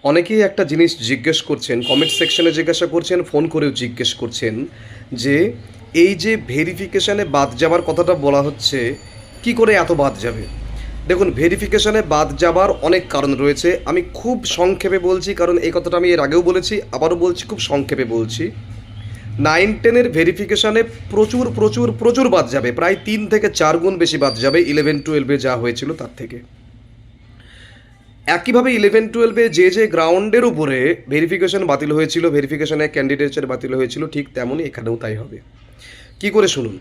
অনেকেই একটা জিনিস জিজ্ঞেস করছেন, কমেন্ট সেকশনে জিজ্ঞাসা করছেন, ফোন করেও জিজ্ঞেস করছেন যে এই যে ভেরিফিকেশানে বাদ যাওয়ার কথাটা বলা হচ্ছে, কি করে এত বাদ যাবে? দেখুন, ভেরিফিকেশানে বাদ যাবার অনেক কারণ রয়েছে। আমি খুব সংক্ষেপে বলছি, কারণ এই কথাটা আমি এর আগেও বলেছি, আবারও বলছি, খুব সংক্ষেপে বলছি। 9-10-এর ভেরিফিকেশানে প্রচুর প্রচুর প্রচুর বাদ যাবে, প্রায় 3 থেকে 4 গুণ বেশি বাদ যাবে 11-12-এ যা হয়েছিল তার থেকে। একইভাবে 11-12-এ যে গ্রাউন্ডের উপরে ভেরিফিকেশন বাতিল হয়েছিল, ভেরিফিকেশনে ক্যান্ডিডেটসের বাতিল হয়েছিল, ঠিক তেমনই এখানেও তাই হবে। কি করে শুনুন।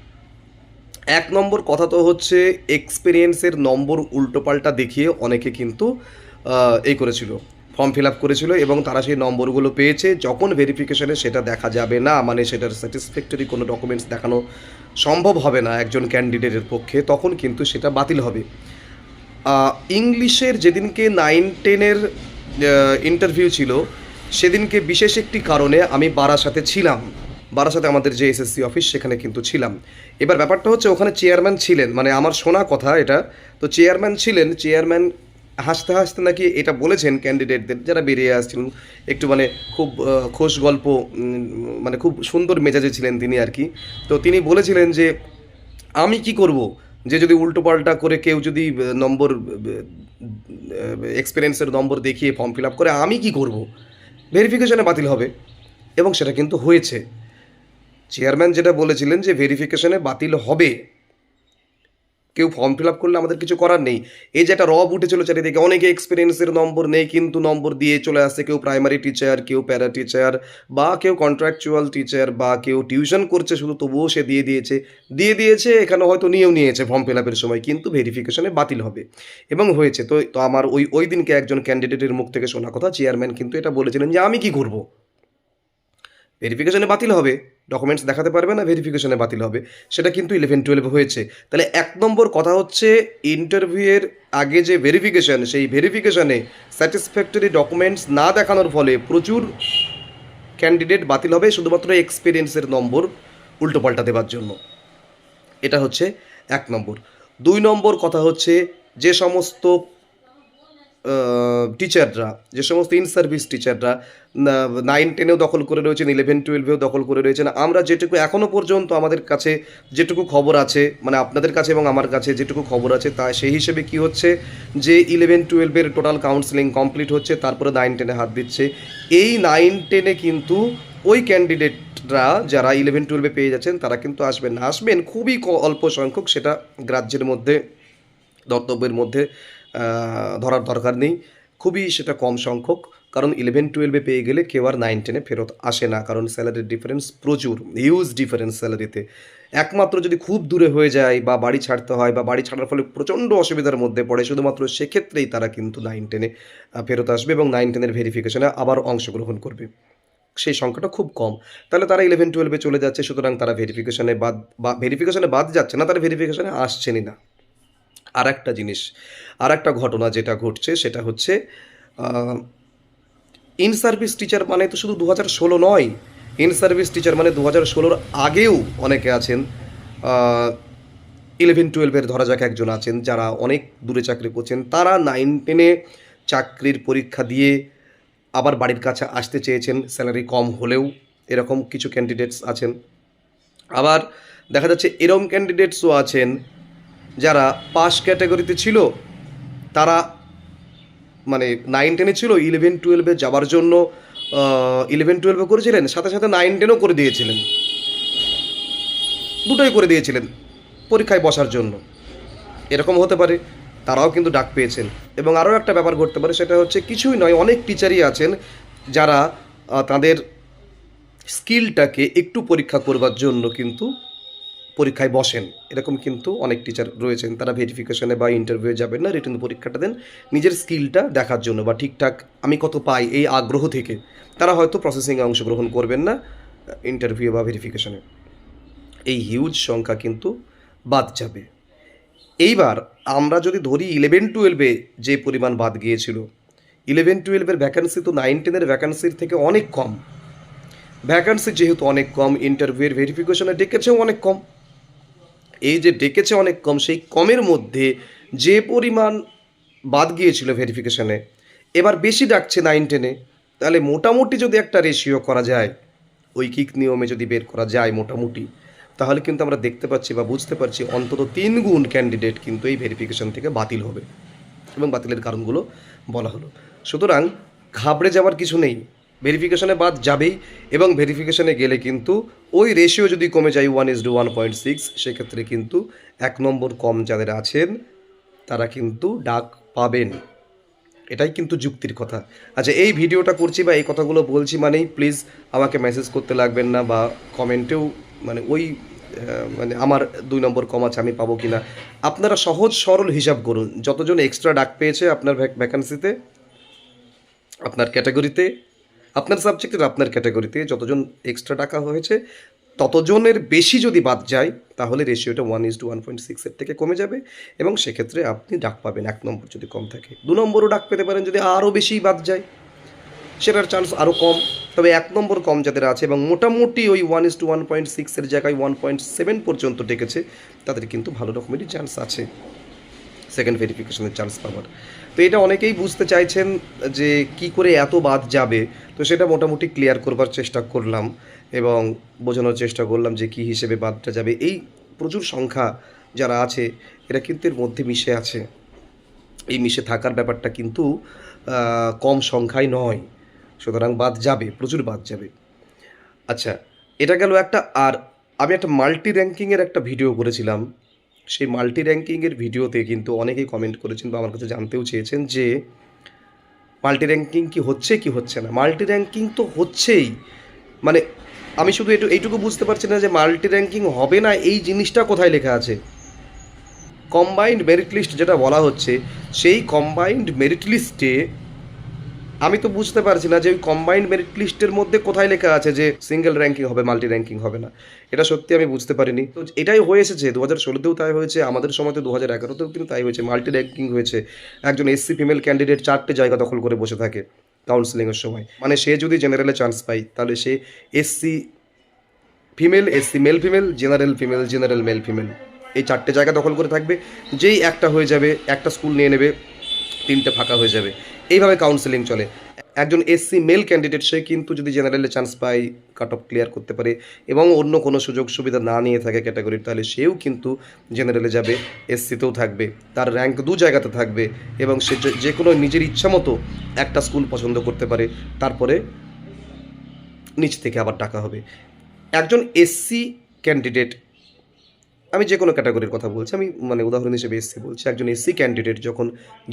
1 নম্বর কথা তো হচ্ছে, এক্সপিরিয়েন্সের নম্বর উল্টোপাল্টা দেখিয়ে অনেকে কিন্তু এই করেছিল, ফর্ম ফিল আপ করেছিল এবং তারা সেই নম্বরগুলো পেয়েছে। যখন ভেরিফিকেশনে সেটা দেখা যাবে না, মানে সেটার স্যাটিসফ্যাক্টরি কোনো ডকুমেন্টস দেখানো সম্ভব হবে না একজন ক্যান্ডিডেটের পক্ষে, তখন কিন্তু সেটা বাতিল হবে। ইংলিশের যেদিনকে 9-10-এর ইন্টারভিউ ছিল, সেদিনকে বিশেষ একটি কারণে আমি বারাসাতে ছিলাম। বারাসাতে আমাদের যে এসএসসি অফিস, সেখানে কিন্তু ছিলাম। এবার ব্যাপারটা হচ্ছে, ওখানে চেয়ারম্যান ছিলেন, মানে আমার শোনা কথা এটা, তো চেয়ারম্যান ছিলেন। চেয়ারম্যান হাসতে হাসতে নাকি এটা বলেছেন ক্যান্ডিডেটদের যারা বেরিয়ে আসছিলেন, একটু মানে খুব খোশ গল্প, মানে খুব সুন্দর মেজাজে ছিলেন তিনি আর কি। তো তিনি বলেছিলেন যে আমি কি করব, যে যদি উল্টোপাল্টা করে কেউ যদি নম্বর, এক্সপিরিয়েন্সের নম্বর দেখিয়ে ফর্ম ফিল আপ করে, আমি কি করব? ভেরিফিকেশনে বাতিল হবে। এবং সেটা কিন্তু হয়েছে। চেয়ারম্যান যেটা বলেছিলেন যে ভেরিফিকেশনে বাতিল হবে, কেউ ফর্ম ফিল আপ করলে আমাদের কিছু করার নেই। এই যে একটা রব উঠেছিল চারিদিকে, অনেকে এক্সপিরিয়েন্সের নম্বর নেই কিন্তু নম্বর দিয়ে চলে আসছে, কেউ প্রাইমারি টিচার, কেউ প্যারা টিচার, বা কেউ কন্ট্রাকচুয়াল টিচার, বা কেউ টিউশন করছে শুধু, তবুও সে দিয়ে দিয়েছে এখানে হয়তো নিয়েও নিয়েছে ফর্ম ফিল আপের সময়, কিন্তু ভেরিফিকেশনে বাতিল হবে। এবং হয়েছে। তো তো আমার ওই দিনকে একজন ক্যান্ডিডেটের মুখ থেকে শোনা কথা, চেয়ারম্যান কিন্তু এটা বলেছিলেন যে আমি কি করব, ভেরিফিকেশনে বাতিল হবে, ডকুমেন্টস দেখাতে পারবে না, ভেরিফিকেশনে বাতিল হবে। সেটা কিন্তু 11-12 হয়েছে। তাহলে 1 নম্বর কথা হচ্ছে, ইন্টারভিউয়ের আগে যে ভেরিফিকেশন, সেই ভেরিফিকেশনে স্যাটিসফ্যাক্টরি ডকুমেন্টস না দেখানোর ফলে প্রচুর ক্যান্ডিডেট বাতিল হবে, শুধুমাত্র এক্সপিরিয়েন্সের নম্বর উল্টোপাল্টা দেওয়ার জন্য। এটা হচ্ছে 1 নম্বর। 2 নম্বর কথা হচ্ছে, যে সমস্ত টিচাররা, যে সমস্ত ইন সার্ভিস টিচাররা 9-10-এও দখল করে রয়েছেন, 11-12-এও দখল করে রয়েছেন, আমরা যেটুকু এখনও পর্যন্ত আমাদের কাছে যেটুকু খবর আছে, মানে আপনাদের কাছে এবং আমার কাছে যেটুকু খবর আছে, তা সেই হিসেবে কি হচ্ছে, যে 11-12-এর টোটাল কাউন্সেলিং কমপ্লিট হচ্ছে, তারপরে 9-10-এ হাত দিচ্ছে। এই 9-10-এ কিন্তু ওই ক্যান্ডিডেটরা যারা 11-12-এ পেয়ে যাচ্ছেন, তারা কিন্তু আসবেন না, আসবেন খুবই অল্প সংখ্যক, সেটা গ্রাহ্যের মধ্যে, দর্তব্যের মধ্যে ধরার দরকার নেই, খুবই সেটা কম সংখ্যক। কারণ 11-12-এ পেয়ে গেলে কেউ আর 9-10-এ ফেরত আসে না, কারণ স্যালারির ডিফারেন্স প্রচুর, হিউজ ডিফারেন্স স্যালারিতে। একমাত্র যদি খুব দূরে হয়ে যায়, বা বাড়ি ছাড়তে হয়, বা বাড়ি ছাড়ার ফলে প্রচণ্ড অসুবিধার মধ্যে পড়ে, শুধুমাত্র সেক্ষেত্রেই তারা কিন্তু 9-10-এ ফেরত আসবে এবং 9-10-এর ভেরিফিকেশনে আবার অংশগ্রহণ করবে। সেই সংখ্যাটা খুব কম। তাহলে তারা 11-12-এ চলে যাচ্ছে, সুতরাং তারা ভেরিফিকেশনে বাদ যাচ্ছে না, তারা ভেরিফিকেশনে আসছেনই না। আর একটা জিনিস, আর একটা ঘটনা যেটা ঘটছে, সেটা হচ্ছে ইন সার্ভিস টিচার মানে তো শুধু 2016 নয়, ইন সার্ভিস টিচার মানে 2016-র আগেও অনেকে আছেন। 11-12-এর ধরা যাক একজন আছেন, যারা অনেক দূরে চাকরি করছেন, তারা 9-10-এ চাকরির পরীক্ষা দিয়ে আবার বাড়ির কাছে আসতে চেয়েছেন, স্যালারি কম হলেও। এরকম কিছু ক্যান্ডিডেটস আছেন। আবার দেখা যাচ্ছে এরকম ক্যান্ডিডেটসও আছেন যারা পাস ক্যাটাগরিতে ছিল, তারা মানে 9-10-এ ছিল, 11-12-এ যাবার জন্য 11-12-এ করেছিলেন, সাথে সাথে 9-10-ও করে দিয়েছিলেন, দুটোই করে দিয়েছিলেন পরীক্ষায় বসার জন্য। এরকম হতে পারে, তারাও কিন্তু ডাক পেয়েছেন। এবং আরও একটা ব্যাপার ঘটতে পারে, সেটা হচ্ছে কিছুই নয়, অনেক টিচারই আছেন যারা তাদের স্কিলটাকে একটু পরীক্ষা করবার জন্য কিন্তু পরীক্ষায় বসেন। এরকম কিন্তু অনেক টিচার রয়েছেন, তারা ভেরিফিকেশনে বা ইন্টারভিউয়ে যাবেন না, রিটেন পরীক্ষাটা দেন নিজের স্কিলটা দেখার জন্য, বা ঠিকঠাক আমি কত পাই এই আগ্রহ থেকে। তারা হয়তো প্রসেসিংয়ে অংশগ্রহণ করবেন না ইন্টারভিউ বা ভেরিফিকেশনে। এই হিউজ সংখ্যা কিন্তু বাদ যাবে। এইবার আমরা যদি ধরি 11-12-এ যে পরিমাণ বাদ গিয়েছিল, 11-12-এর ভ্যাকান্সি তো 9-10-এর ভ্যাকান্সির থেকে অনেক কম। ভ্যাকান্সি যেহেতু অনেক কম, ইন্টারভিউয়ের ভেরিফিকেশনে ডেকেছেও অনেক কম। এই যে ডেকেছে অনেক কম, সেই কমের মধ্যে যে পরিমাণ বাদ গিয়েছিল ভেরিফিকেশনে, এবার বেশি ডাকছে 9-10-এ, তাহলে মোটামুটি যদি একটা রেশিও করা যায়, ঐকিক নিয়মে যদি বের করা যায় মোটামুটি, তাহলে কিন্তু আমরা দেখতে পাচ্ছি বা বুঝতে পারছি অন্তত 3 গুণ ক্যান্ডিডেট কিন্তু এই ভেরিফিকেশন থেকে বাতিল হবে, এবং বাতিলের কারণগুলো বলা হলো। সুতরাং ঘাবড়ে যাওয়ার কিছু নেই, ভেরিফিকেশনে বাদ যাবেই, এবং ভেরিফিকেশনে গেলে কিন্তু ওই রেশিও যদি কমে যায় 1:1.6, সেক্ষেত্রে কিন্তু 1 নম্বর কম যাদের আছেন তারা কিন্তু ডাক পাবেন। এটাই কিন্তু যুক্তির কথা। আচ্ছা, এই ভিডিওটা করছি বা এই কথাগুলো বলছি মানেই প্লিজ আমাকে মেসেজ করতে লাগবেন না, বা কমেন্টেও মানে ওই মানে আমার 2 নম্বর কম আছে আমি পাবো কি না। আপনারা সহজ সরল হিসাব করুন, যতজন এক্সট্রা ডাক পেয়েছে আপনার ভ্যাকান্সিতে, আপনার ক্যাটাগরিতে, আপনার সাবজেক্টের আপনার ক্যাটাগরিতে যতজন এক্সট্রা টাকা হয়েছে, ততজনের বেশি যদি বাদ যায়, তাহলে রেশিওটা 1:1.6 থেকে কমে যাবে, এবং সেক্ষেত্রে আপনি ডাক পাবেন 1 নম্বর যদি কম থাকে। 2 নম্বরও ডাক পেতে পারেন যদি আরও বেশি বাদ যায়, সেটার চান্স আরও কম। তবে 1 নম্বর কম যাদের আছে এবং মোটামুটি ওই 1:1.6 জায়গায় 1.7 পর্যন্ত ডেকেছে, তাদের কিন্তু ভালো রকমেরই চান্স আছে সেকেন্ড ভেরিফিকেশনের চান্স পাওয়ার। তো এটা অনেকেই বুঝতে চাইছেন যে কি করে এত বাদ যাবে, তো সেটা মোটামুটি ক্লিয়ার করবার চেষ্টা করলাম এবং বোঝানোর চেষ্টা করলাম যে কী হিসেবে বাদটা যাবে। এই প্রচুর সংখ্যা যারা আছে এরা কিন্তু এর মধ্যে মিশে আছে, এই মিশে থাকার ব্যাপারটা কিন্তু কম সংখ্যায় নয়, সুতরাং বাদ যাবে, প্রচুর বাদ যাবে। আচ্ছা, এটা গেল একটা। আর আমি একটা মাল্টি র্যাঙ্কিংয়ের একটা ভিডিও করেছিলাম, সেই মাল্টি র্যাঙ্কিংয়ের ভিডিওতে কিন্তু অনেকেই কমেন্ট করেছেন বা আমার কাছে জানতেও চেয়েছেন যে মাল্টি র্যাঙ্কিং কি হচ্ছে কি হচ্ছে না। মাল্টি র্যাঙ্কিং তো হচ্ছেই, মানে আমি শুধু এইটুকু বুঝতে পারছি না যে মাল্টি র্যাঙ্কিং হবে না এই জিনিসটা কোথায় লেখা আছে। কম্বাইন্ড মেরিট লিস্ট যেটা বলা হচ্ছে, সেই কম্বাইন্ড মেরিট লিস্টে আমি তো বুঝতে পারছি না যে ওই কম্বাইন্ড মেরিট লিস্টের মধ্যে কোথায় লেখা আছে যে সিঙ্গেল র্যাঙ্কিং হবে, মাল্টি র্যাঙ্কিং হবে না। এটা সত্যি আমি বুঝতে পারিনি। তো এটাই হয়ে এসেছে, 2016তেও তাই হয়েছে, আমাদের সময় তো 2011তেও কিন্তু তাই হয়েছে, মাল্টি র্যাঙ্কিং হয়েছে। একজন এসসি ফিমেল ক্যান্ডিডেট 4টে জায়গা দখল করে বসে থাকে কাউন্সিলিংয়ের সময়। মানে সে যদি জেনারেলে চান্স পায়, তাহলে সে SC female, SC male female, general female, general male female, এই 4টে জায়গা দখল করে থাকবে। যেই একটা হয়ে যাবে, একটা স্কুল নিয়ে নেবে, 3টে ফাঁকা হয়ে যাবে, এইভাবে কাউন্সেলিং চলে। একজন এসসি মেল ক্যান্ডিডেট সে কিন্তু যদি জেনারেলে চান্স পায়, কাট অফ ক্লিয়ার করতে পারে এবং অন্য কোনো সুযোগ সুবিধা না নিয়ে থাকে ক্যাটাগরির, তাহলে সেও কিন্তু জেনারেলে যাবে, এসসিতেও থাকবে, তার র্যাঙ্ক 2 জায়গাতে থাকবে, এবং সে যে কোনো নিজের ইচ্ছা মতো একটা স্কুল পছন্দ করতে পারে, তারপরে নিচ থেকে আবার টাকা হবে। একজন এসসি ক্যান্ডিডেট, আমি যে কোনো ক্যাটাগরির কথা বলছি, আমি মানে উদাহরণ হিসেবে এসসি বলছি, একজন এসসি ক্যান্ডিডেট যখন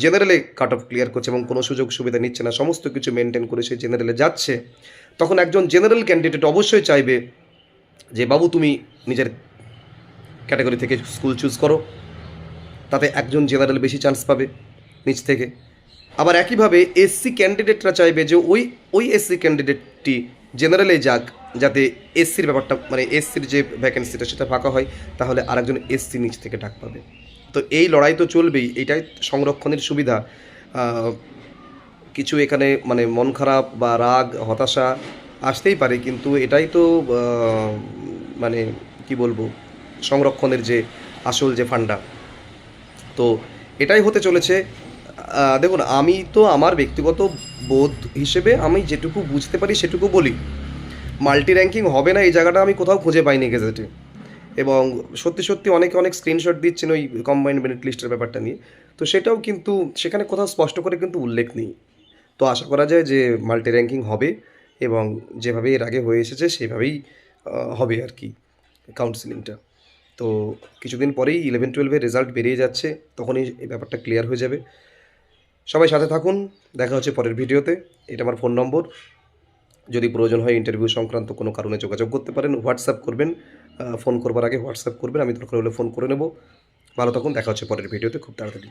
জেনারেলে কাট অফ ক্লিয়ার করছে এবং কোনো সুযোগ সুবিধা নিচ্ছে না, সমস্ত কিছু মেনটেন করে সে জেনারেলে যাচ্ছে, তখন একজন জেনারেল ক্যান্ডিডেট অবশ্যই চাইবে যে বাবু তুমি নিজের ক্যাটাগরি থেকে স্কুল চুজ করো, তাতে একজন জেনারেল বেশি চান্স পাবে নিচ থেকে। আবার একইভাবে এসসি ক্যান্ডিডেটরা চাইবে যে ওই এসসি ক্যান্ডিডেটটি জেনারেলে যাক, যাতে এসসির ব্যাপারটা মানে এসসির যে ভ্যাকেন্সিটা সেটা ফাঁকা হয়, তাহলে আরেকজন এসসি নিচ থেকে ডাক পাবে। তো এই লড়াই তো চলবেই, এটাই সংরক্ষণের সুবিধা। কিছু এখানে মানে মন খারাপ বা রাগ হতাশা আসতেই পারে, কিন্তু এটাই তো মানে কি বলবো, সংরক্ষণের যে আসল যে ফান্ডা, তো এটাই হতে চলেছে। দেখুন, আমি তো আমার ব্যক্তিগত বোধ হিসেবে আমি যেটুকু বুঝতে পারি সেটুকু বলি। মাল্টি র্যাঙ্কিং হবে না এই জায়গাটা আমি কোথাও খুঁজে পাইনি গেজেটে, এবং সত্যি সত্যি অনেকে অনেক স্ক্রিনশট দিচ্ছেন ওই কম্বাইন্ড মেরিট লিস্টের ব্যাপারটা নিয়ে, তো সেটাও কিন্তু সেখানে কোথাও স্পষ্ট করে কিন্তু উল্লেখ নেই। তো আশা করা যায় যে মাল্টি র্যাঙ্কিং হবে, এবং যেভাবে এর আগে হয়ে এসেছে সেভাবেই হবে আর কি কাউন্সিলিংটা। তো কিছুদিন পরেই 11-12-এর রেজাল্ট বেরিয়ে যাচ্ছে, তখনই এই ব্যাপারটা ক্লিয়ার হয়ে যাবে। সবাই সাথে থাকুন, দেখা হচ্ছে পরের ভিডিওতে। এটা আমার ফোন নম্বর, যদি প্রয়োজন হয় ইন্টারভিউ সংক্রান্ত কোনো কারণে যোগাযোগ করতে পারেন, হোয়াটসঅ্যাপ করবেন, ফোন করবার আগে হোয়াটসঅ্যাপ করবেন, আমি দরকার হলে ফোন করে নেব। ভালো থাকুন, দেখা হচ্ছে পরের ভিডিওতে খুব তাড়াতাড়ি।